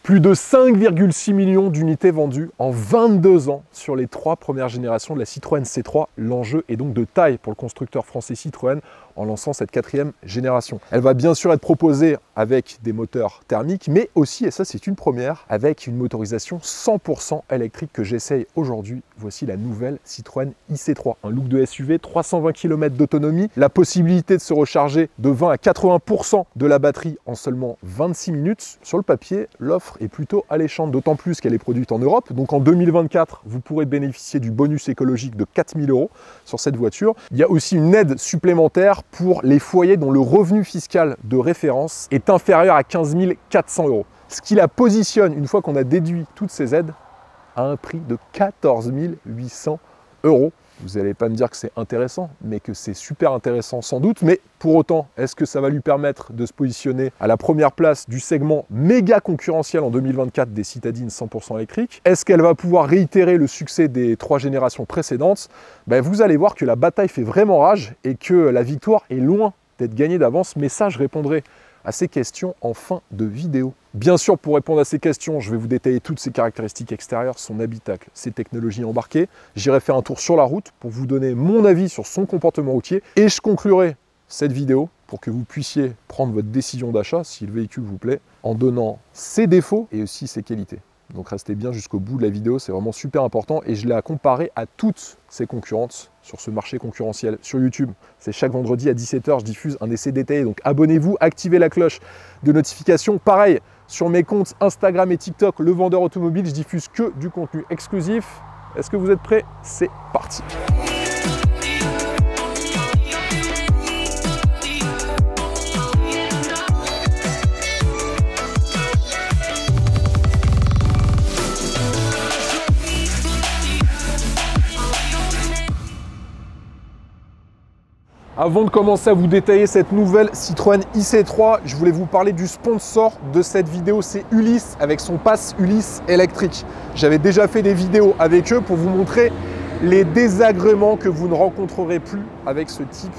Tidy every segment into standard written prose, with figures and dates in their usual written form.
Plus de 5,6 millions d'unités vendues en 22 ans sur les 3 premières générations de la Citroën C3. L'enjeu est donc de taille pour le constructeur français Citroën en lançant cette 4e génération. Elle va bien sûr être proposée avec des moteurs thermiques, mais aussi, et ça c'est une première, avec une motorisation 100% électrique que j'essaye aujourd'hui. Voici la nouvelle Citroën IC3. Un look de SUV, 320 km d'autonomie, la possibilité de se recharger de 20 à 80% de la batterie en seulement 26 minutes. Sur le papier, l'offre est plutôt alléchante, d'autant plus qu'elle est produite en Europe. Donc en 2024, vous pourrez bénéficier du bonus écologique de 4 000 € sur cette voiture. Il y a aussi une aide supplémentaire pour les foyers dont le revenu fiscal de référence est inférieur à 15 400 €. Ce qui la positionne, une fois qu'on a déduit toutes ces aides, à un prix de 14 800 €. Vous n'allez pas me dire que c'est intéressant, mais que c'est super intéressant sans doute. Mais pour autant, est-ce que ça va lui permettre de se positionner à la première place du segment méga concurrentiel en 2024 des citadines 100% électriques? Est-ce qu'elle va pouvoir réitérer le succès des 3 générations précédentes? Vous allez voir que la bataille fait vraiment rage et que la victoire est loin d'être gagnée d'avance. Mais ça, je répondrai à ces questions en fin de vidéo. Bien sûr, pour répondre à ces questions, je vais vous détailler toutes ses caractéristiques extérieures, son habitacle, ses technologies embarquées. J'irai faire un tour sur la route pour vous donner mon avis sur son comportement routier et je conclurai cette vidéo pour que vous puissiez prendre votre décision d'achat, si le véhicule vous plaît, en donnant ses défauts et aussi ses qualités. Donc restez bien jusqu'au bout de la vidéo, c'est vraiment super important et je l'ai à comparer à toutes ses concurrentes sur ce marché concurrentiel sur YouTube. C'est chaque vendredi à 17 h, je diffuse un essai détaillé, donc abonnez-vous, activez la cloche de notification. Pareil, sur mes comptes Instagram et TikTok, Le Vendeur Automobile, je diffuse que du contenu exclusif. Est-ce que vous êtes prêts? C'est parti! Avant de commencer à vous détailler cette nouvelle Citroën IC3, je voulais vous parler du sponsor de cette vidéo, c'est Ulysse avec son pass Ulysse électrique. J'avais déjà fait des vidéos avec eux pour vous montrer les désagréments que vous ne rencontrerez plus avec ce type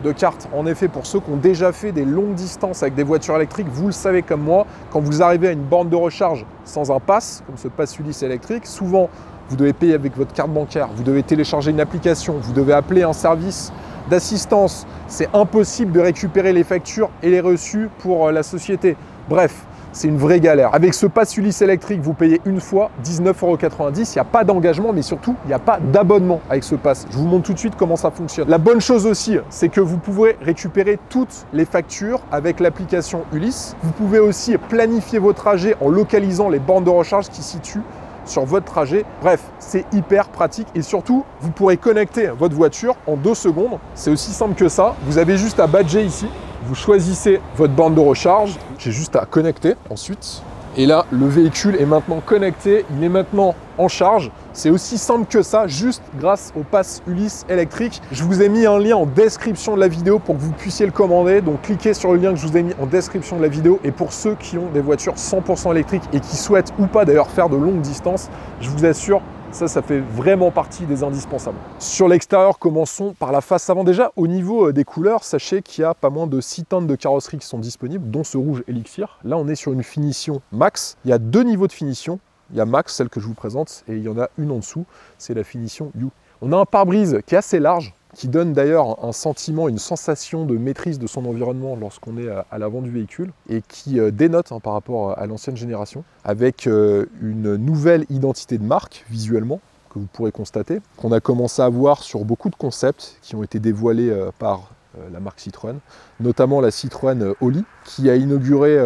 de carte. En effet, pour ceux qui ont déjà fait des longues distances avec des voitures électriques, vous le savez comme moi, quand vous arrivez à une borne de recharge sans un pass, comme ce pass Ulysse électrique, souvent vous devez payer avec votre carte bancaire, vous devez télécharger une application, vous devez appeler un service d'assistance, c'est impossible de récupérer les factures et les reçus pour la société. Bref, c'est une vraie galère. Avec ce pass Ulysse électrique, vous payez une fois 19,90 €. Il n'y a pas d'engagement, mais surtout, il n'y a pas d'abonnement avec ce pass. Je vous montre tout de suite comment ça fonctionne. La bonne chose aussi, c'est que vous pouvez récupérer toutes les factures avec l'application Ulysse. Vous pouvez aussi planifier vos trajets en localisant les bornes de recharge qui se situent sur votre trajet. Bref, c'est hyper pratique et surtout, vous pourrez connecter votre voiture en 2 secondes. C'est aussi simple que ça. Vous avez juste à badger ici. Vous choisissez votre borne de recharge. J'ai juste à connecter ensuite. Et là, le véhicule est maintenant connecté. Il est maintenant en charge. C'est aussi simple que ça, juste grâce au pass Ulysse électrique. Je vous ai mis un lien en description de la vidéo pour que vous puissiez le commander. Donc cliquez sur le lien que je vous ai mis en description de la vidéo. Et pour ceux qui ont des voitures 100% électriques et qui souhaitent ou pas d'ailleurs faire de longues distances, je vous assure, ça fait vraiment partie des indispensables. Sur l'extérieur, commençons par la face avant. Déjà, au niveau des couleurs, sachez qu'il y a pas moins de 6 teintes de carrosserie qui sont disponibles, dont ce rouge élixir. Là, on est sur une finition max. Il y a 2 niveaux de finition. Il y a max, celle que je vous présente, et il y en a une en dessous, c'est la finition You. On a un pare-brise qui est assez large, qui donne d'ailleurs un sentiment, une sensation de maîtrise de son environnement lorsqu'on est à l'avant du véhicule et qui dénote par rapport à l'ancienne génération, avec une nouvelle identité de marque visuellement que vous pourrez constater, qu'on a commencé à voir sur beaucoup de concepts qui ont été dévoilés par la marque Citroën, notamment la Citroën Oli, qui a inauguré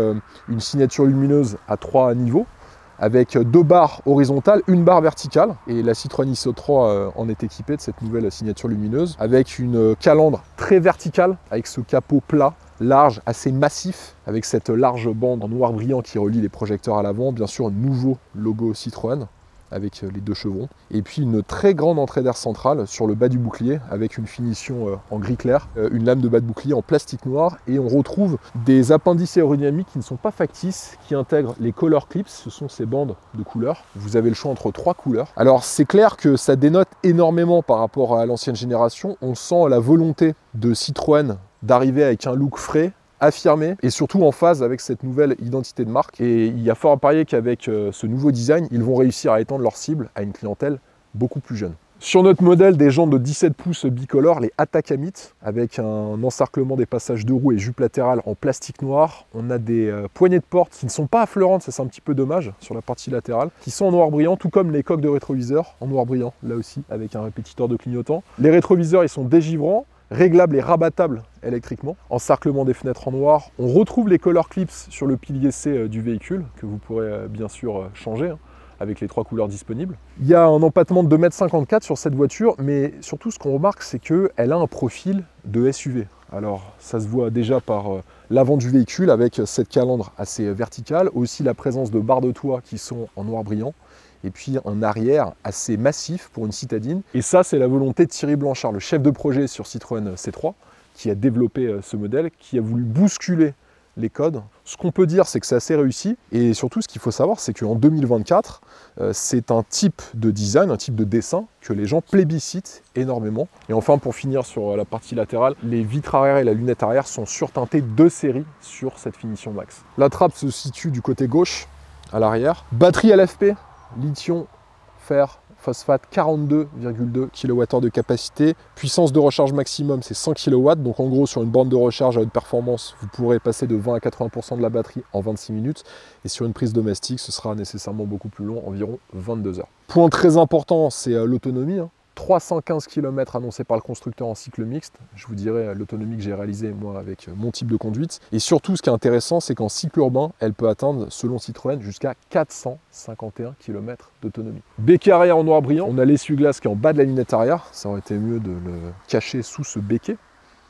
une signature lumineuse à 3 niveaux, avec 2 barres horizontales, 1 barre verticale. Et la Citroën IC3 en est équipée de cette nouvelle signature lumineuse, avec une calandre très verticale, avec ce capot plat, large, assez massif, avec cette large bande en noir brillant qui relie les projecteurs à l'avant. Bien sûr, un nouveau logo Citroën, avec les 2 chevrons. Et puis une très grande entrée d'air centrale sur le bas du bouclier, avec une finition en gris clair, une lame de bas de bouclier en plastique noir, et on retrouve des appendices aérodynamiques qui ne sont pas factices, qui intègrent les color clips, ce sont ces bandes de couleurs. Vous avez le choix entre 3 couleurs. Alors c'est clair que ça dénote énormément par rapport à l'ancienne génération. On sent la volonté de Citroën d'arriver avec un look frais, affirmé et surtout en phase avec cette nouvelle identité de marque. Et il y a fort à parier qu'avec ce nouveau design, ils vont réussir à étendre leur cible à une clientèle beaucoup plus jeune. Sur notre modèle, des jantes de 17 pouces bicolores, les Atacamit, avec un encerclement des passages de roues et jupe latérale en plastique noir. On a des poignées de porte qui ne sont pas affleurantes, ça c'est un petit peu dommage, sur la partie latérale, qui sont en noir brillant, tout comme les coques de rétroviseur en noir brillant, là aussi, avec un répétiteur de clignotant. Les rétroviseurs, ils sont dégivrants, réglables et rabattables électriquement. Encerclement des fenêtres en noir. On retrouve les color clips sur le pilier C du véhicule, que vous pourrez bien sûr changer, avec les 3 couleurs disponibles. Il y a un empattement de 2,54 m sur cette voiture, mais surtout ce qu'on remarque, c'est qu'elle a un profil de SUV. Alors ça se voit déjà par l'avant du véhicule avec cette calandre assez verticale, aussi la présence de barres de toit qui sont en noir brillant, et puis un arrière assez massif pour une citadine. Et ça, c'est la volonté de Thierry Blanchard, le chef de projet sur Citroën C3, qui a développé ce modèle, qui a voulu bousculer les codes. Ce qu'on peut dire, c'est que c'est assez réussi. Et surtout, ce qu'il faut savoir, c'est qu'en 2024, c'est un type de design, un type de dessin que les gens plébiscitent énormément. Et enfin, pour finir sur la partie latérale, les vitres arrière et la lunette arrière sont surteintées de série sur cette finition max. La trappe se situe du côté gauche, à l'arrière. Batterie LFP, lithium, fer, phosphate, 42,2 kWh de capacité. Puissance de recharge maximum, c'est 100 kW. Donc en gros, sur une borne de recharge à haute performance, vous pourrez passer de 20 à 80% de la batterie en 26 minutes. Et sur une prise domestique, ce sera nécessairement beaucoup plus long, environ 22 heures. Point très important, c'est l'autonomie. 315 km annoncés par le constructeur en cycle mixte. Je vous dirai l'autonomie que j'ai réalisée moi avec mon type de conduite. Et surtout, ce qui est intéressant, c'est qu'en cycle urbain, elle peut atteindre, selon Citroën, jusqu'à 451 km d'autonomie. Béquet arrière en noir brillant. On a l'essuie-glace qui est en bas de la lunette arrière. Ça aurait été mieux de le cacher sous ce béquet,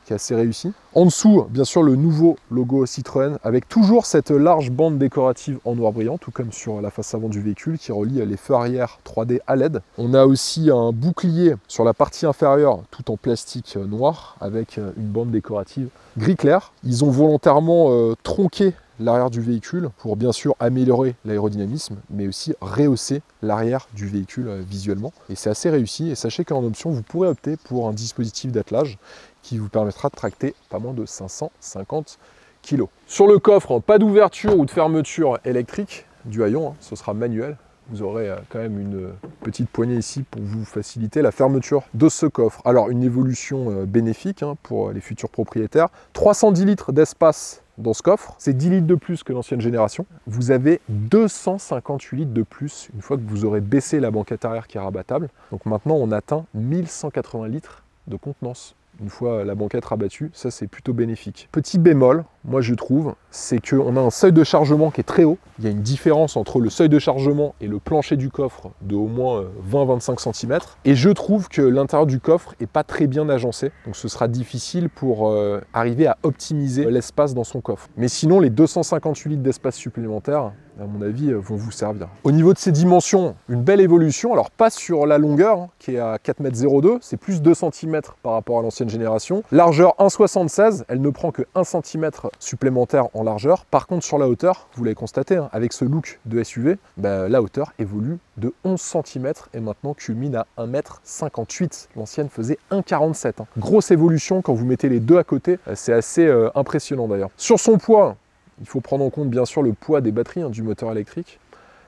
qui est assez réussi. En dessous, bien sûr, le nouveau logo Citroën, avec toujours cette large bande décorative en noir brillant, tout comme sur la face avant du véhicule, qui relie les feux arrière 3D à LED. On a aussi un bouclier sur la partie inférieure, tout en plastique noir, avec une bande décorative gris clair. Ils ont volontairement tronqué l'arrière du véhicule pour bien sûr améliorer l'aérodynamisme, mais aussi rehausser l'arrière du véhicule visuellement. Et c'est assez réussi. Et sachez qu'en option, vous pourrez opter pour un dispositif d'attelage qui vous permettra de tracter pas moins de 550 kg. Sur le coffre, pas d'ouverture ou de fermeture électrique du haillon, ce sera manuel. Vous aurez quand même une petite poignée ici pour vous faciliter la fermeture de ce coffre. Alors une évolution bénéfique pour les futurs propriétaires. 310 litres d'espace dans ce coffre, c'est 10 litres de plus que l'ancienne génération. Vous avez 258 litres de plus une fois que vous aurez baissé la banquette arrière qui est rabattable. Donc maintenant on atteint 1180 litres de contenance. Une fois la banquette rabattue, ça c'est plutôt bénéfique. Petit bémol, moi je trouve, c'est qu'on a un seuil de chargement qui est très haut. Il y a une différence entre le seuil de chargement et le plancher du coffre de au moins 20-25 cm. Et je trouve que l'intérieur du coffre n'est pas très bien agencé. Donc ce sera difficile pour arriver à optimiser l'espace dans son coffre. Mais sinon, les 258 litres d'espace supplémentaire, à mon avis, vont vous servir. Au niveau de ses dimensions, une belle évolution. Alors pas sur la longueur, qui est à 4,02 m, c'est plus 2 cm par rapport à l'ancienne génération. Largeur 1,76 m, elle ne prend que 1 cm supplémentaire en largeur. Par contre, sur la hauteur, vous l'avez constaté, avec ce look de SUV, la hauteur évolue de 11 cm et maintenant culmine à 1,58 m. L'ancienne faisait 1,47 m. Grosse évolution quand vous mettez les deux à côté, c'est assez impressionnant d'ailleurs. Sur son poids, il faut prendre en compte bien sûr le poids des batteries du moteur électrique.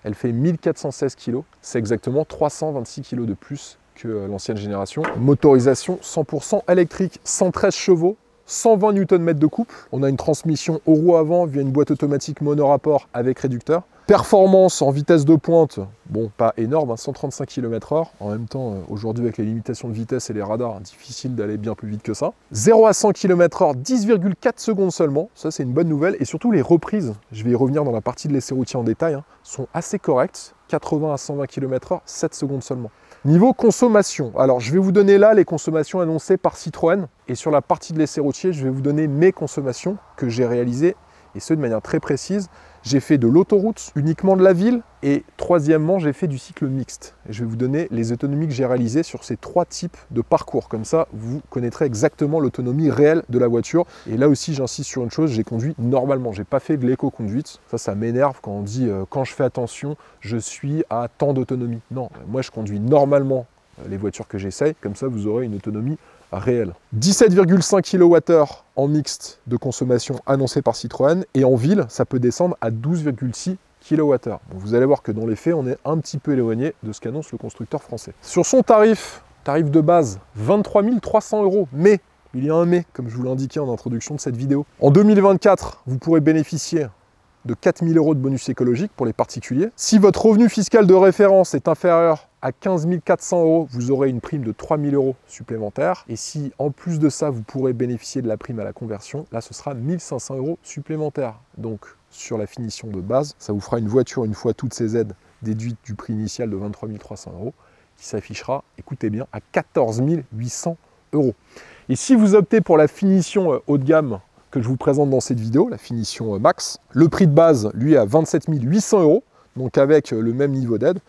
Elle fait 1416 kg, c'est exactement 326 kg de plus que l'ancienne génération. Motorisation 100% électrique, 113 chevaux, 120 Nm de couple. On a une transmission aux roues avant via une boîte automatique monorapport avec réducteur. Performance en vitesse de pointe, bon, pas énorme, 135 km/h. En même temps, aujourd'hui, avec les limitations de vitesse et les radars, difficile d'aller bien plus vite que ça. 0 à 100 km/h, 10,4 secondes seulement. Ça, c'est une bonne nouvelle. Et surtout, les reprises, je vais y revenir dans la partie de l'essai routier en détail, sont assez correctes. 80 à 120 km/h, 7 secondes seulement. Niveau consommation, alors je vais vous donner là les consommations annoncées par Citroën. Et sur la partie de l'essai routier, je vais vous donner mes consommations que j'ai réalisées, et ce de manière très précise. J'ai fait de l'autoroute, uniquement de la ville, et troisièmement, j'ai fait du cycle mixte. Et je vais vous donner les autonomies que j'ai réalisées sur ces 3 types de parcours. Comme ça, vous connaîtrez exactement l'autonomie réelle de la voiture. Et là aussi, j'insiste sur une chose, j'ai conduit normalement. J'ai pas fait de l'éco-conduite. Ça m'énerve quand on dit quand je fais attention, je suis à tant d'autonomie. Non, moi je conduis normalement les voitures que j'essaye. Comme ça, vous aurez une autonomie réel. 17,5 kWh en mixte de consommation annoncé par Citroën, et en ville, ça peut descendre à 12,6 kWh. Vous allez voir que dans les faits, on est un petit peu éloigné de ce qu'annonce le constructeur français. Sur son tarif de base, 23 300 €, mais il y a un mais, comme je vous l'ai indiqué en introduction de cette vidéo. En 2024, vous pourrez bénéficier de 4 000 € de bonus écologique pour les particuliers. Si votre revenu fiscal de référence est inférieur à 15 400 €, vous aurez une prime de 3 000 € supplémentaires. Et si, en plus de ça, vous pourrez bénéficier de la prime à la conversion, là, ce sera 1 500 € supplémentaires. Donc, sur la finition de base, ça vous fera une voiture, une fois toutes ces aides déduites du prix initial de 23 300 €, qui s'affichera, écoutez bien, à 14 800 €. Et si vous optez pour la finition haut de gamme que je vous présente dans cette vidéo, la finition max, le prix de base, lui, est à 27 800 €, donc avec le même niveau d'aide,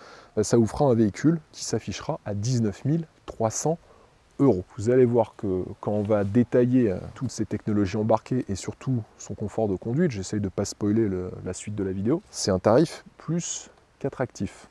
ça vous fera un véhicule qui s'affichera à 19 300 €. Vous allez voir que quand on va détailler toutes ces technologies embarquées et surtout son confort de conduite, j'essaye de ne pas spoiler la suite de la vidéo, c'est un tarif plus qu'attractif.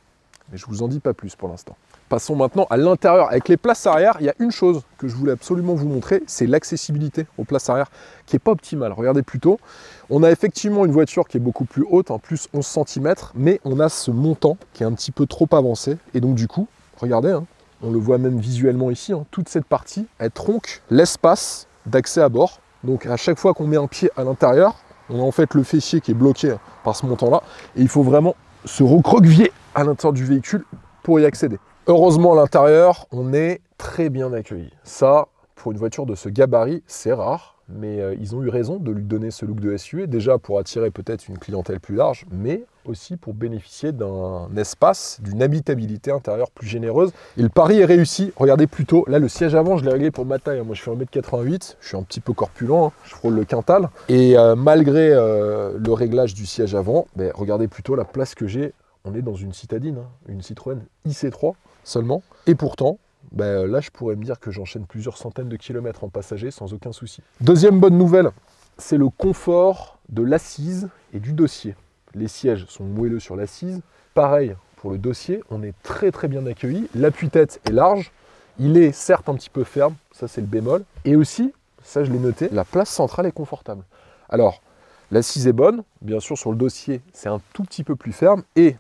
Mais je ne vous en dis pas plus pour l'instant. Passons maintenant à l'intérieur. Avec les places arrière, il y a une chose que je voulais absolument vous montrer, c'est l'accessibilité aux places arrière qui n'est pas optimale. Regardez plutôt, on a effectivement une voiture qui est beaucoup plus haute, en plus 11 cm, mais on a ce montant qui est un petit peu trop avancé. Et donc du coup, regardez, on le voit même visuellement ici, toute cette partie, elle tronque l'espace d'accès à bord. Donc à chaque fois qu'on met un pied à l'intérieur, on a en fait le fessier qui est bloqué par ce montant-là, et il faut vraiment se recroqueviller à l'intérieur du véhicule pour y accéder. Heureusement, à l'intérieur, on est très bien accueilli. Ça, pour une voiture de ce gabarit, c'est rare, mais ils ont eu raison de lui donner ce look de SUV, déjà pour attirer peut-être une clientèle plus large, mais aussi pour bénéficier d'un espace, d'une habitabilité intérieure plus généreuse. Et le pari est réussi. Regardez plutôt, là, le siège avant, je l'ai réglé pour ma taille. Moi, je fais 1,88 m, je suis un petit peu corpulent, je frôle le quintal. Et malgré le réglage du siège avant, regardez plutôt la place que j'ai. On est dans une citadine, une Citroën IC3 seulement. Et pourtant, là, je pourrais me dire que j'enchaîne plusieurs centaines de kilomètres en passager sans aucun souci. Deuxième bonne nouvelle, c'est le confort de l'assise et du dossier. Les sièges sont moelleux sur l'assise. Pareil pour le dossier, on est très très bien accueilli. L'appui-tête est large. Il est certes un petit peu ferme, ça c'est le bémol. Et aussi, ça je l'ai noté, la place centrale est confortable. Alors, l'assise est bonne. Bien sûr, sur le dossier, c'est un tout petit peu plus ferme. Et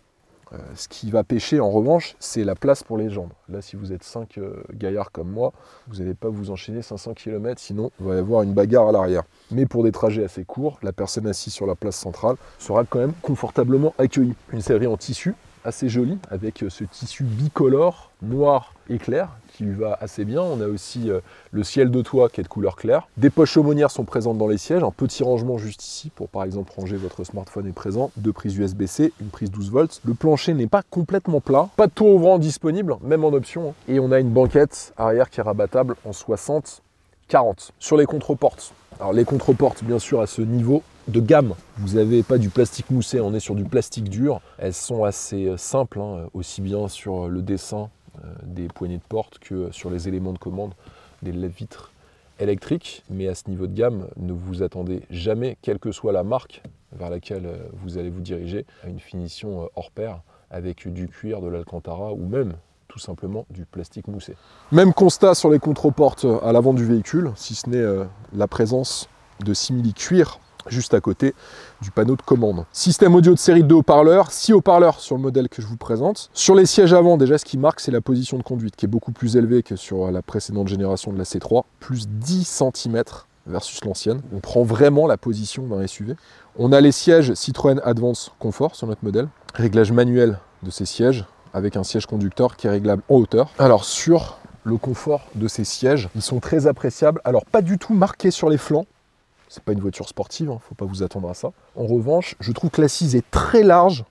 ce qui va pêcher en revanche, c'est la place pour les jambes. Là, si vous êtes 5 gaillards comme moi, vous n'allez pas vous enchaîner 500 km, sinon il va y avoir une bagarre à l'arrière. Mais pour des trajets assez courts, la personne assise sur la place centrale sera quand même confortablement accueillie. Une sellerie en tissu, assez jolie, avec ce tissu bicolore, noir et clair, qui lui va assez bien. On a aussi le ciel de toit qui est de couleur claire. Des poches aumônières sont présentes dans les sièges, un petit rangement juste ici pour par exemple ranger votre smartphone est présent, 2 prises USB-C, une prise 12 volts. Le plancher n'est pas complètement plat, pas de tour ouvrant disponible, même en option. Et on a une banquette arrière qui est rabattable en 60-40. Sur les contreportes, alors les contreportes bien sûr à ce niveau de gamme, vous n'avez pas du plastique moussé, on est sur du plastique dur. Elles sont assez simples, aussi bien sur le dessin des poignées de porte que sur les éléments de commande des lève-vitres électriques. Mais à ce niveau de gamme, ne vous attendez jamais, quelle que soit la marque vers laquelle vous allez vous diriger, à une finition hors pair avec du cuir, de l'alcantara ou même tout simplement du plastique moussé. Même constat sur les contreportes à l'avant du véhicule, si ce n'est la présence de simili-cuir juste à côté du panneau de commande. Système audio de série de haut-parleurs, 6 haut-parleurs sur le modèle que je vous présente. Sur les sièges avant, déjà ce qui marque, c'est la position de conduite qui est beaucoup plus élevée que sur la précédente génération de la C3, plus 10 cm versus l'ancienne. On prend vraiment la position d'un SUV. On a les sièges Citroën Advance Confort sur notre modèle. Réglage manuel de ces sièges avec un siège conducteur qui est réglable en hauteur. Alors sur le confort de ces sièges, ils sont très appréciables. Alors pas du tout marqués sur les flancs. C'est pas une voiture sportive, faut pas vous attendre à ça. En revanche, je trouve que l'assise est très large,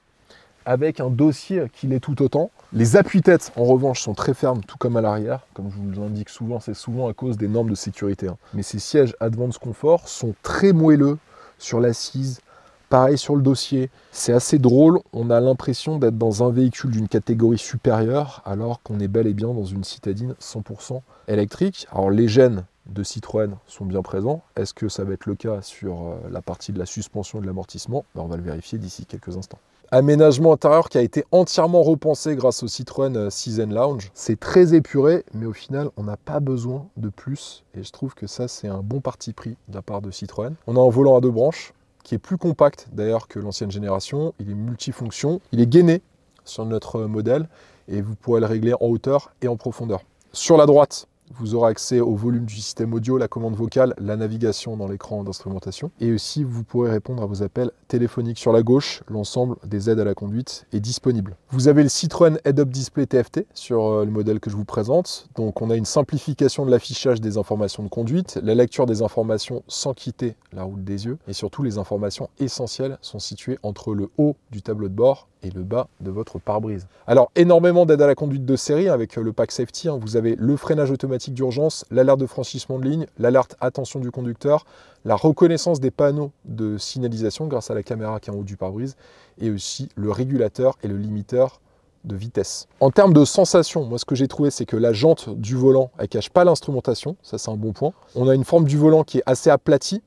avec un dossier qui l'est tout autant. Les appuis-têtes, en revanche, sont très fermes, tout comme à l'arrière. Comme je vous l'indique souvent, c'est souvent à cause des normes de sécurité. Mais ces sièges Advance Confort sont très moelleux sur l'assise. Pareil sur le dossier. C'est assez drôle, on a l'impression d'être dans un véhicule d'une catégorie supérieure, alors qu'on est bel et bien dans une citadine 100% électrique. Alors les gènes de Citroën sont bien présents. Est-ce que ça va être le cas sur la partie de la suspension et de l'amortissement? On va le vérifier d'ici quelques instants. Aménagement intérieur qui a été entièrement repensé grâce au Citroën Season Lounge. C'est très épuré, mais au final, on n'a pas besoin de plus. Et je trouve que ça, c'est un bon parti pris de la part de Citroën. On a un volant à 2 branches, qui est plus compact d'ailleurs que l'ancienne génération. Il est multifonction, il est gainé sur notre modèle, et vous pourrez le régler en hauteur et en profondeur. Sur la droite, vous aurez accès au volume du système audio, la commande vocale, la navigation dans l'écran d'instrumentation. Et aussi, vous pourrez répondre à vos appels téléphoniques. Sur la gauche, l'ensemble des aides à la conduite est disponible. Vous avez le Citroën Head-Up Display TFT sur le modèle que je vous présente. Donc, on a une simplification de l'affichage des informations de conduite, la lecture des informations sans quitter la route des yeux. Et surtout, les informations essentielles sont situées entre le haut du tableau de bord et le bas de votre pare-brise. Alors, énormément d'aides à la conduite de série avec le pack safety. Vous avez le freinage automatique d'urgence, l'alerte de franchissement de ligne, l'alerte attention du conducteur, la reconnaissance des panneaux de signalisation grâce à la caméra qui est en haut du pare-brise, et aussi le régulateur et le limiteur de vitesse. En termes de sensation, moi ce que j'ai trouvé, c'est que la jante du volant, elle ne cache pas l'instrumentation, ça c'est un bon point. On a une forme du volant qui est assez aplatie,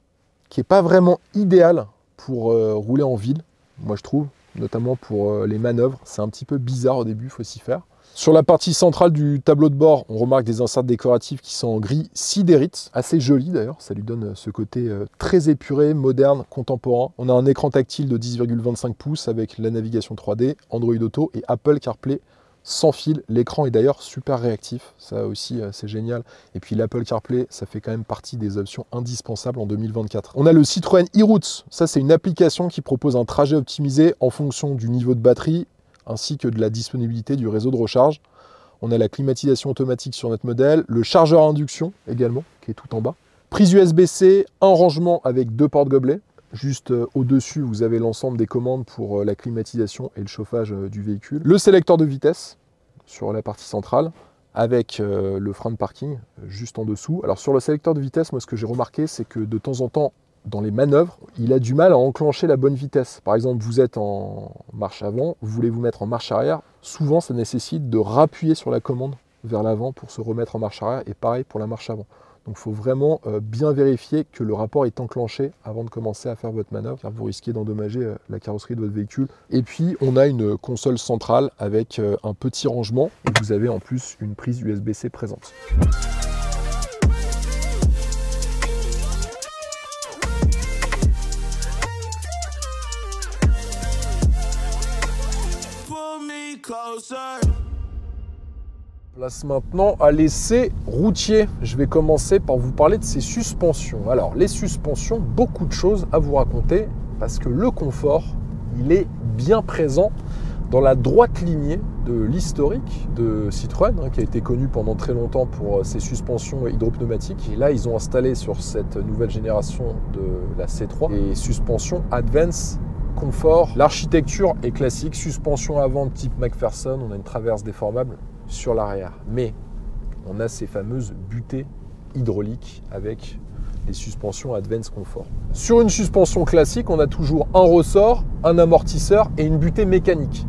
qui n'est pas vraiment idéale pour rouler en ville, moi je trouve. Notamment pour les manœuvres. C'est un petit peu bizarre au début, il faut s'y faire. Sur la partie centrale du tableau de bord, on remarque des inserts décoratifs qui sont en gris sidérite, assez joli d'ailleurs, ça lui donne ce côté très épuré, moderne, contemporain. On a un écran tactile de 10,25 pouces avec la navigation 3D, Android Auto et Apple CarPlay sans fil. L'écran est d'ailleurs super réactif, ça aussi c'est génial. Et puis l'Apple CarPlay, ça fait quand même partie des options indispensables en 2024. On a le Citroën e-Route, ça c'est une application qui propose un trajet optimisé en fonction du niveau de batterie ainsi que de la disponibilité du réseau de recharge. On a la climatisation automatique sur notre modèle, le chargeur à induction également, qui est tout en bas. Prise USB-C, un rangement avec 2 portes gobelets. Juste au-dessus, vous avez l'ensemble des commandes pour la climatisation et le chauffage du véhicule. Le sélecteur de vitesse sur la partie centrale avec le frein de parking juste en dessous. Alors sur le sélecteur de vitesse, moi ce que j'ai remarqué, c'est que de temps en temps, dans les manœuvres, il a du mal à enclencher la bonne vitesse. Par exemple, vous êtes en marche avant, vous voulez vous mettre en marche arrière. Souvent, ça nécessite de rappuyer sur la commande vers l'avant pour se remettre en marche arrière et pareil pour la marche avant. Donc il faut vraiment bien vérifier que le rapport est enclenché avant de commencer à faire votre manœuvre, car vous risquez d'endommager la carrosserie de votre véhicule. Et puis on a une console centrale avec un petit rangement et vous avez en plus une prise USB-C présente. Place maintenant à l'essai routier. Je vais commencer par vous parler de ces suspensions. Alors, les suspensions, beaucoup de choses à vous raconter parce que le confort, il est bien présent dans la droite lignée de l'historique de Citroën, qui a été connu pendant très longtemps pour ses suspensions hydropneumatiques. Et là, ils ont installé sur cette nouvelle génération de la C3 les suspensions Advance Confort. L'architecture est classique, suspension avant de type McPherson, on a une traverse déformable sur l'arrière, mais on a ces fameuses butées hydrauliques avec les suspensions Advance Confort. Sur une suspension classique, on a toujours un ressort, un amortisseur et une butée mécanique.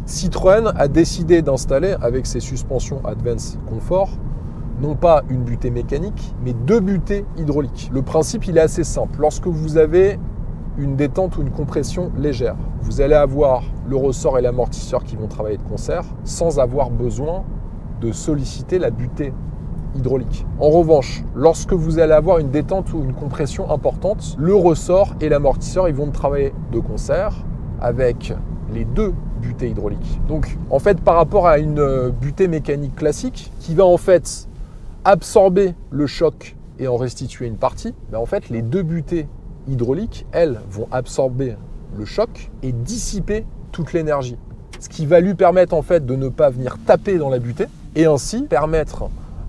Citroën a décidé d'installer avec ses suspensions Advance Confort non pas une butée mécanique, mais 2 butées hydrauliques. Le principe, il est assez simple. Lorsque vous avez une détente ou une compression légère, vous allez avoir le ressort et l'amortisseur qui vont travailler de concert sans avoir besoin de solliciter la butée hydraulique. En revanche, lorsque vous allez avoir une détente ou une compression importante, le ressort et l'amortisseur ils vont travailler de concert avec les 2 butées hydrauliques. Donc en fait par rapport à une butée mécanique classique qui va en fait absorber le choc et en restituer une partie, ben en fait les 2 butées hydrauliques, elles, vont absorber le choc et dissiper toute l'énergie. Ce qui va lui permettre en fait de ne pas venir taper dans la butée et ainsi permettre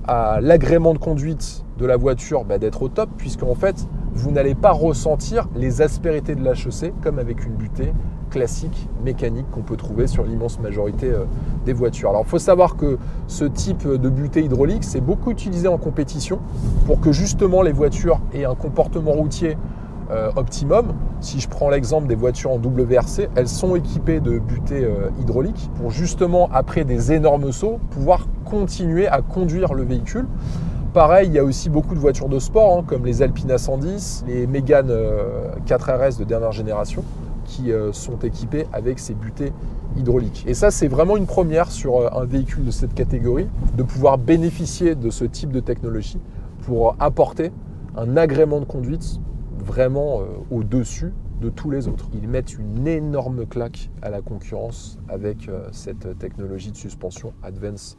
à l'agrément de conduite de la voiture d'être au top, puisqu'en fait, vous n'allez pas ressentir les aspérités de la chaussée comme avec une butée classique mécanique qu'on peut trouver sur l'immense majorité des voitures. Alors il faut savoir que ce type de butée hydraulique, c'est beaucoup utilisé en compétition pour que justement les voitures aient un comportement routier optimum. Si je prends l'exemple des voitures en WRC, elles sont équipées de butées hydrauliques pour justement, après des énormes sauts, pouvoir continuer à conduire le véhicule. Pareil, il y a aussi beaucoup de voitures de sport, comme les Alpina 110, les Mégane 4RS de dernière génération, qui sont équipés avec ces butées hydrauliques. Et ça, c'est vraiment une première sur un véhicule de cette catégorie, de pouvoir bénéficier de ce type de technologie pour apporter un agrément de conduite vraiment au-dessus de tous les autres. Ils mettent une énorme claque à la concurrence avec cette technologie de suspension Advance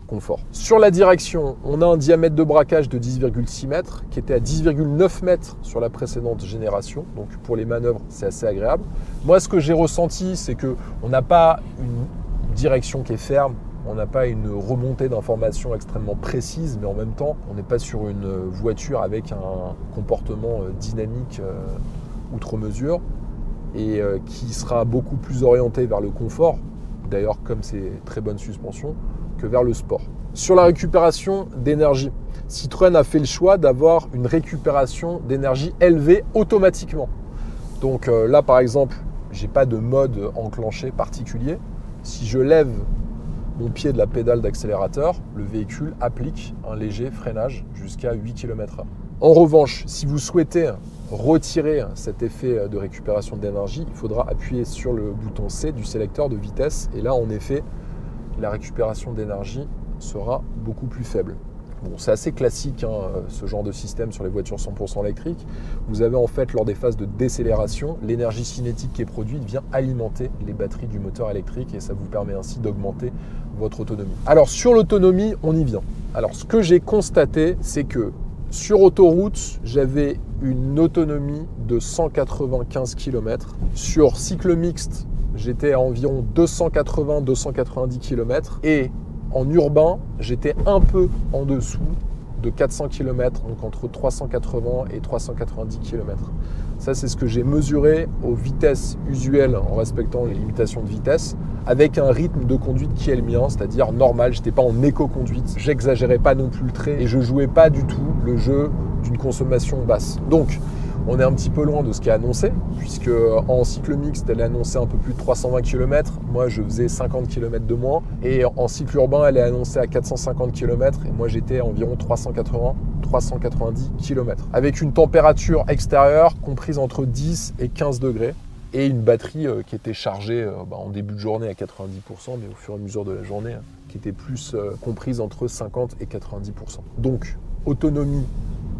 Confort. Sur la direction, on a un diamètre de braquage de 10,6 mètres qui était à 10,9 mètres sur la précédente génération. Donc pour les manœuvres, c'est assez agréable. Moi, ce que j'ai ressenti, c'est qu'on n'a pas une direction qui est ferme, on n'a pas une remontée d'informations extrêmement précise, mais en même temps, on n'est pas sur une voiture avec un comportement dynamique outre mesure et qui sera beaucoup plus orienté vers le confort, d'ailleurs comme c'est très bonne suspension, que vers le sport. Sur la récupération d'énergie, Citroën a fait le choix d'avoir une récupération d'énergie élevée automatiquement. Donc là par exemple, j'ai pas de mode enclenché particulier. Si je lève mon pied de la pédale d'accélérateur, le véhicule applique un léger freinage jusqu'à 8 km/h. En revanche, si vous souhaitez retirer cet effet de récupération d'énergie, il faudra appuyer sur le bouton C du sélecteur de vitesse et là en effet, la récupération d'énergie sera beaucoup plus faible. Bon, c'est assez classique ce genre de système sur les voitures 100% électriques. Vous avez en fait lors des phases de décélération, l'énergie cinétique qui est produite vient alimenter les batteries du moteur électrique et ça vous permet ainsi d'augmenter votre autonomie. Alors sur l'autonomie, on y vient. Alors ce que j'ai constaté, c'est que sur autoroute, j'avais une autonomie de 195 km. Sur cycle mixte, j'étais à environ 280-290 km. Et en urbain, j'étais un peu en dessous de 400 km, donc entre 380 et 390 km. Ça, c'est ce que j'ai mesuré aux vitesses usuelles en respectant les limitations de vitesse, avec un rythme de conduite qui est le mien, c'est-à-dire normal. Je n'étais pas en éco-conduite, j'exagérais pas non plus le trait et je jouais pas du tout le jeu d'une consommation basse. Donc, on est un petit peu loin de ce qui est annoncé, puisque en cycle mixte, elle est annoncée un peu plus de 320 km. Moi, je faisais 50 km de moins. Et en cycle urbain, elle est annoncée à 450 km. Et moi, j'étais à environ 380-390 km. Avec une température extérieure comprise entre 10 et 15 degrés. Et une batterie qui était chargée en début de journée à 90%, mais au fur et à mesure de la journée, qui était plus comprise entre 50 et 90%. Donc, autonomie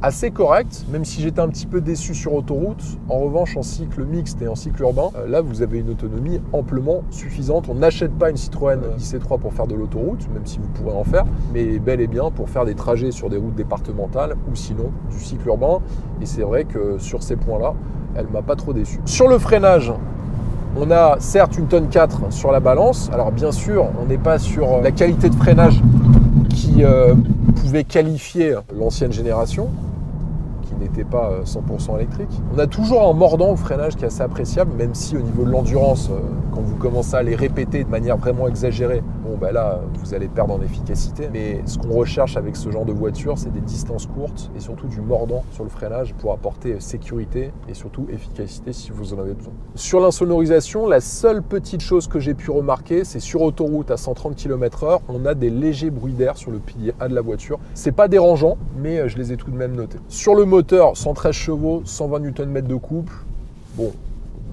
assez correct, même si j'étais un petit peu déçu sur autoroute. En revanche, en cycle mixte et en cycle urbain, là, vous avez une autonomie amplement suffisante. On n'achète pas une Citroën IC3 pour faire de l'autoroute, même si vous pourrez en faire, mais bel et bien pour faire des trajets sur des routes départementales ou sinon du cycle urbain. Et c'est vrai que sur ces points-là, elle ne m'a pas trop déçu. Sur le freinage, on a certes une tonne 4 sur la balance. Alors bien sûr, on n'est pas sur la qualité de freinage qui pouvait qualifier l'ancienne génération, qui n'était pas 100% électrique. On a toujours un mordant au freinage qui est assez appréciable, même si au niveau de l'endurance, quand vous commencez à les répéter de manière vraiment exagérée, bon ben là, vous allez perdre en efficacité. Mais ce qu'on recherche avec ce genre de voiture, c'est des distances courtes et surtout du mordant sur le freinage pour apporter sécurité et surtout efficacité si vous en avez besoin. Sur l'insonorisation, la seule petite chose que j'ai pu remarquer, c'est sur autoroute à 130 km/h, on a des légers bruits d'air sur le pilier A de la voiture. C'est pas dérangeant, mais je les ai tout de même notés. Sur le moteur, 113 chevaux, 120 Nm de couple. Bon,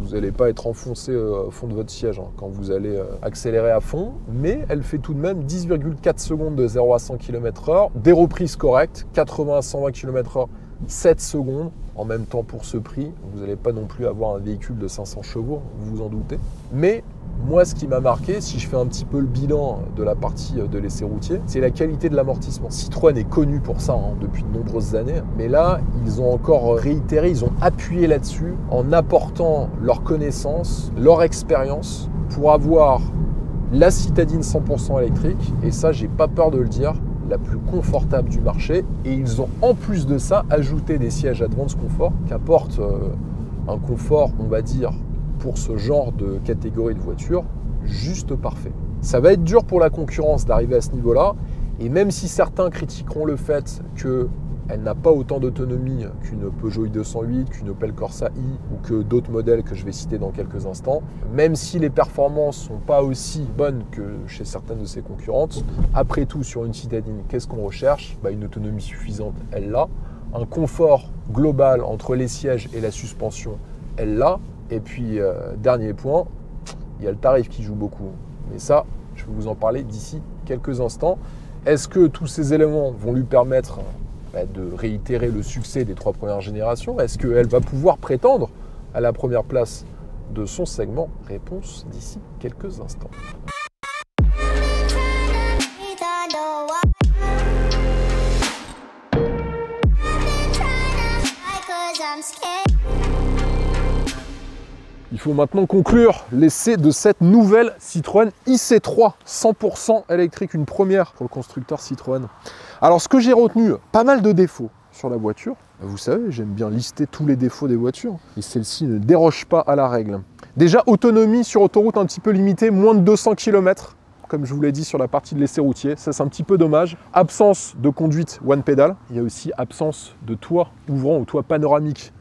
vous n'allez pas être enfoncé au fond de votre siège quand vous allez accélérer à fond, mais elle fait tout de même 10,4 secondes de 0 à 100 km/h, des reprises correctes, 80 à 120 km/h, 7 secondes. En même temps, pour ce prix, vous n'allez pas non plus avoir un véhicule de 500 chevaux, vous vous en doutez. Mais moi, ce qui m'a marqué, si je fais un petit peu le bilan de la partie de l'essai routier, c'est la qualité de l'amortissement. Citroën est connu pour ça depuis de nombreuses années, mais là, ils ont encore réitéré, ils ont appuyé là-dessus en apportant leur connaissance, leur expérience pour avoir la citadine 100% électrique. Et ça, j'ai pas peur de le dire, la plus confortable du marché. Et ils ont en plus de ça ajouté des sièges Advance Confort qui apportent un confort, on va dire, pour ce genre de catégorie de voiture, juste parfait. Ça va être dur pour la concurrence d'arriver à ce niveau-là, et même si certains critiqueront le fait qu'elle n'a pas autant d'autonomie qu'une Peugeot i208, qu'une Opel Corsa i ou que d'autres modèles que je vais citer dans quelques instants, même si les performances ne sont pas aussi bonnes que chez certaines de ses concurrentes, après tout, sur une citadine, qu'est-ce qu'on recherche ? Une autonomie suffisante, elle l'a. Un confort global entre les sièges et la suspension, elle l'a. Et puis, dernier point, il y a le tarif qui joue beaucoup. Mais ça, je vais vous en parler d'ici quelques instants. Est-ce que tous ces éléments vont lui permettre de réitérer le succès des 3 premières générations? Est-ce qu'elle va pouvoir prétendre à la première place de son segment? Réponse d'ici quelques instants. Il faut maintenant conclure l'essai de cette nouvelle Citroën IC3 100% électrique, une première pour le constructeur Citroën. Alors ce que j'ai retenu, pas mal de défauts sur la voiture. Vous savez, j'aime bien lister tous les défauts des voitures et celle-ci ne déroge pas à la règle. Déjà, autonomie sur autoroute un petit peu limitée, moins de 200 km, comme je vous l'ai dit sur la partie de l'essai routier. Ça, c'est un petit peu dommage. Absence de conduite one pedal. Il y a aussi absence de toit ouvrant ou toit panoramique,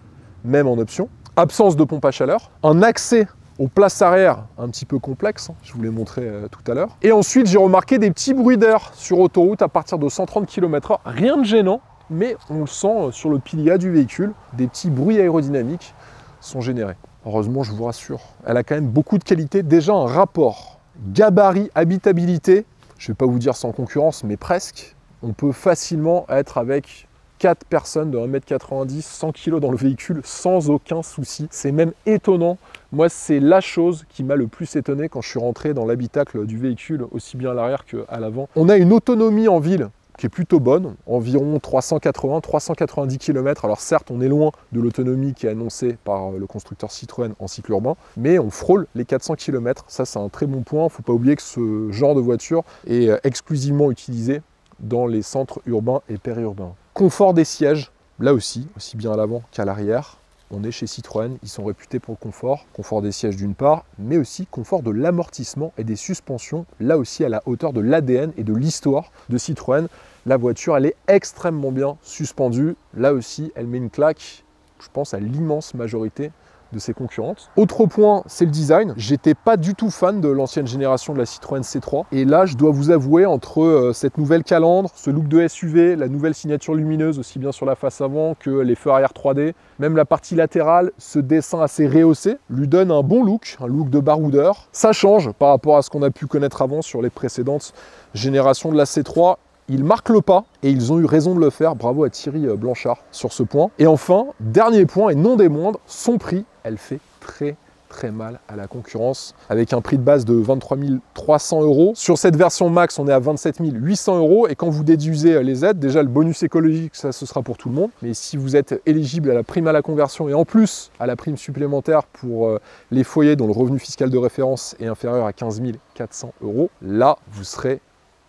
même en option. Absence de pompe à chaleur. Un accès aux places arrière un petit peu complexe, je vous l'ai montré tout à l'heure. Et ensuite, j'ai remarqué des petits bruits d'air sur autoroute à partir de 130 km/h. Rien de gênant, mais on le sent sur le pilier du véhicule. Des petits bruits aérodynamiques sont générés. Heureusement, je vous rassure, elle a quand même beaucoup de qualité. Déjà, un rapport gabarit-habitabilité, je ne vais pas vous dire sans concurrence, mais presque. On peut facilement être avec 4 personnes de 1,90 m, 100 kg dans le véhicule sans aucun souci. C'est même étonnant. Moi, c'est la chose qui m'a le plus étonné quand je suis rentré dans l'habitacle du véhicule, aussi bien à l'arrière qu'à l'avant. On a une autonomie en ville qui est plutôt bonne, environ 380-390 km. Alors certes, on est loin de l'autonomie qui est annoncée par le constructeur Citroën en cycle urbain, mais on frôle les 400 km. Ça, c'est un très bon point. Il ne faut pas oublier que ce genre de voiture est exclusivement utilisé dans les centres urbains et périurbains. Confort des sièges, là aussi bien à l'avant qu'à l'arrière. On est chez Citroën, ils sont réputés pour le confort. Confort des sièges d'une part, mais aussi confort de l'amortissement et des suspensions, là aussi à la hauteur de l'ADN et de l'histoire de Citroën. La voiture, elle est extrêmement bien suspendue. Là aussi, elle met une claque, je pense, à l'immense majorité de ses concurrentes. Autre point, c'est le design. J'étais pas du tout fan de l'ancienne génération de la Citroën C3. Et là, je dois vous avouer, entre cette nouvelle calandre, ce look de SUV, la nouvelle signature lumineuse, aussi bien sur la face avant que les feux arrière 3D, même la partie latérale, ce dessin assez rehaussé, lui donne un bon look, un look de baroudeur. Ça change par rapport à ce qu'on a pu connaître avant sur les précédentes générations de la C3. Ils marquent le pas et ils ont eu raison de le faire. Bravo à Thierry Blanchard sur ce point. Et enfin, dernier point et non des moindres, son prix. Elle fait très mal à la concurrence avec un prix de base de 23 300 €. Sur cette version max, on est à 27 800 € et quand vous déduisez les aides, déjà le bonus écologique, ça ce sera pour tout le monde. Mais si vous êtes éligible à la prime à la conversion et en plus à la prime supplémentaire pour les foyers dont le revenu fiscal de référence est inférieur à 15 400 €, là vous serez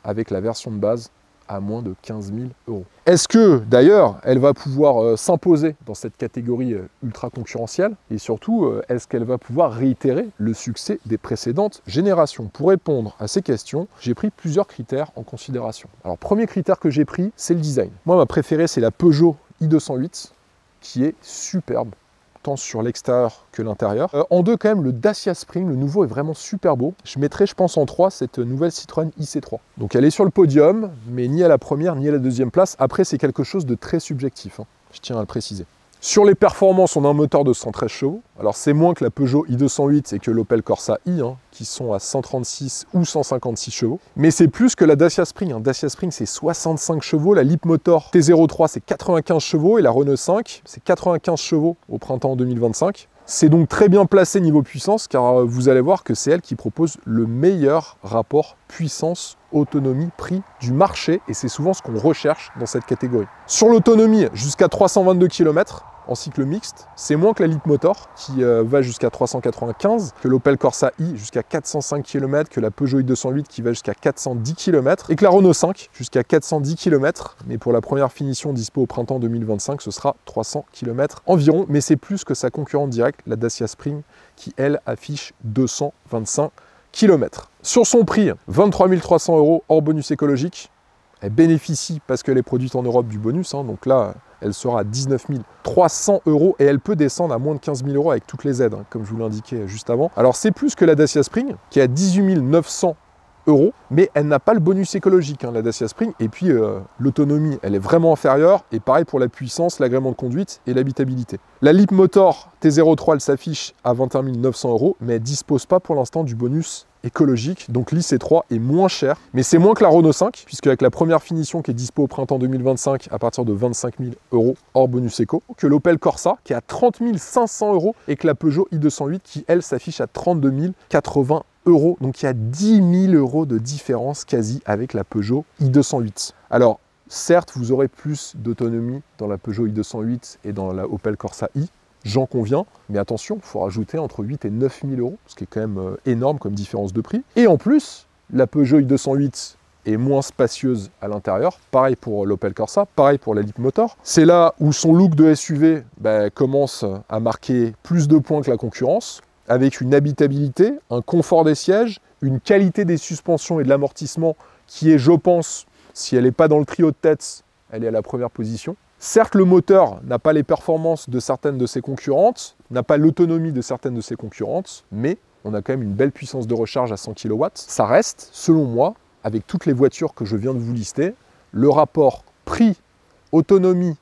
avec la version de base à moins de 15 000 €. Est-ce que, d'ailleurs, elle va pouvoir s'imposer dans cette catégorie ultra concurrentielle? Et surtout, est-ce qu'elle va pouvoir réitérer le succès des précédentes générations? Pour répondre à ces questions, j'ai pris plusieurs critères en considération. Alors, premier critère que j'ai pris, c'est le design. Moi, ma préférée, c'est la Peugeot i208, qui est superbe, tant sur l'extérieur que l'intérieur. En deux, quand même, le Dacia Spring, le nouveau est vraiment super beau. Je mettrai, je pense, en 3 cette nouvelle Citroën IC3. Donc elle est sur le podium, mais ni à la première, ni à la deuxième place. Après, c'est quelque chose de très subjectif, hein. Je tiens à le préciser. Sur les performances, on a un moteur de 113 chevaux. Alors c'est moins que la Peugeot i208 et que l'Opel Corsa i, hein, qui sont à 136 ou 156 chevaux. Mais c'est plus que la Dacia Spring. Dacia Spring, c'est 65 chevaux. La Leapmotor T03, c'est 95 chevaux. Et la Renault 5, c'est 95 chevaux au printemps 2025. C'est donc très bien placé niveau puissance, car vous allez voir que c'est elle qui propose le meilleur rapport puissance-autonomie-prix du marché. Et c'est souvent ce qu'on recherche dans cette catégorie. Sur l'autonomie, jusqu'à 322 km, en cycle mixte, c'est moins que la Leapmotor qui va jusqu'à 395, que l'Opel Corsa i jusqu'à 405 km, que la Peugeot i208 qui va jusqu'à 410 km et que la Renault 5 jusqu'à 410 km. Mais pour la première finition dispo au printemps 2025, ce sera 300 km environ, mais c'est plus que sa concurrente directe, la Dacia Spring, qui elle affiche 225 km. Sur son prix, 23 300 € hors bonus écologique. Elle bénéficie, parce qu'elle est produite en Europe, du bonus, hein, donc là, elle sera à 19 300 € et elle peut descendre à moins de 15 000 € avec toutes les aides, hein, comme je vous l'indiquais juste avant. Alors c'est plus que la Dacia Spring, qui est à 18 900 €, mais elle n'a pas le bonus écologique, hein, la Dacia Spring, et puis l'autonomie, elle est vraiment inférieure, et pareil pour la puissance, l'agrément de conduite et l'habitabilité. La Leapmotor T03, elle s'affiche à 21 900 €, mais elle ne dispose pas pour l'instant du bonus écologique, donc l'IC3 est moins cher, mais c'est moins que la Renault 5, puisque avec la première finition qui est dispo au printemps 2025 à partir de 25 000 € hors bonus éco, que l'Opel Corsa qui est à 30 500 €, et que la Peugeot i208 qui, elle, s'affiche à 32 080 €. Donc il y a 10 000 € de différence quasi avec la Peugeot i208. Alors, certes, vous aurez plus d'autonomie dans la Peugeot i208 et dans la Opel Corsa i, j'en conviens, mais attention, il faut rajouter entre 8 et 9 000 €, ce qui est quand même énorme comme différence de prix. Et en plus, la Peugeot i208 est moins spacieuse à l'intérieur, pareil pour l'Opel Corsa, pareil pour la Leapmotor. C'est là où son look de SUV commence à marquer plus de points que la concurrence, avec une habitabilité, un confort des sièges, une qualité des suspensions et de l'amortissement qui est, je pense, si elle n'est pas dans le trio de tête, elle est à la première position. Certes, le moteur n'a pas les performances de certaines de ses concurrentes, n'a pas l'autonomie de certaines de ses concurrentes, mais on a quand même une belle puissance de recharge à 100 kW. Ça reste, selon moi, avec toutes les voitures que je viens de vous lister, le rapport prix, autonomie,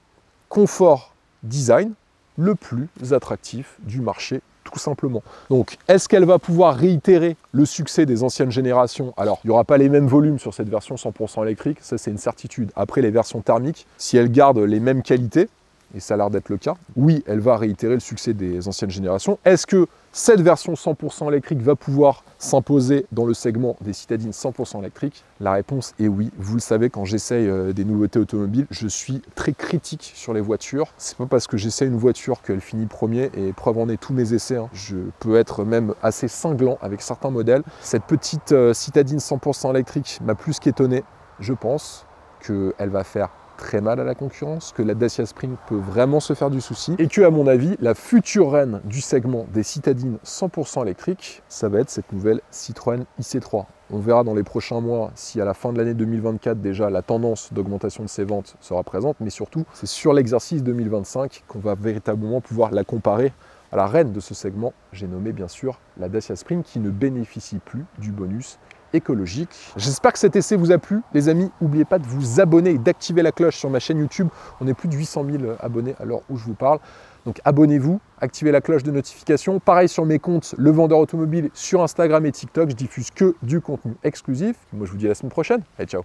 confort, design, le plus attractif du marché, tout simplement. Donc, est-ce qu'elle va pouvoir réitérer le succès des anciennes générations? Alors, il n'y aura pas les mêmes volumes sur cette version 100% électrique, ça c'est une certitude. Après, les versions thermiques, si elles gardent les mêmes qualités, et ça a l'air d'être le cas, oui, elle va réitérer le succès des anciennes générations. Est-ce que cette version 100% électrique va pouvoir s'imposer dans le segment des citadines 100% électriques? La réponse est oui. Vous le savez, quand j'essaye des nouveautés automobiles, je suis très critique sur les voitures. C'est pas parce que j'essaie une voiture qu'elle finit premier, et preuve en est tous mes essais, hein. Je peux être même assez cinglant avec certains modèles. Cette petite citadine 100% électrique m'a plus qu'étonné. Je pense qu'elle va faire très mal à la concurrence, que la Dacia Spring peut vraiment se faire du souci, et que, à mon avis, la future reine du segment des citadines 100% électriques, ça va être cette nouvelle Citroën IC3. On verra dans les prochains mois si à la fin de l'année 2024 déjà la tendance d'augmentation de ses ventes sera présente, mais surtout c'est sur l'exercice 2025 qu'on va véritablement pouvoir la comparer à la reine de ce segment. J'ai nommé bien sûr la Dacia Spring qui ne bénéficie plus du bonus écologique. J'espère que cet essai vous a plu. Les amis, n'oubliez pas de vous abonner et d'activer la cloche sur ma chaîne YouTube. On est plus de 800 000 abonnés à l'heure où je vous parle. Donc abonnez-vous, activez la cloche de notification. Pareil sur mes comptes Le Vendeur Automobile sur Instagram et TikTok. Je diffuse que du contenu exclusif. Moi, je vous dis à la semaine prochaine. Allez, ciao.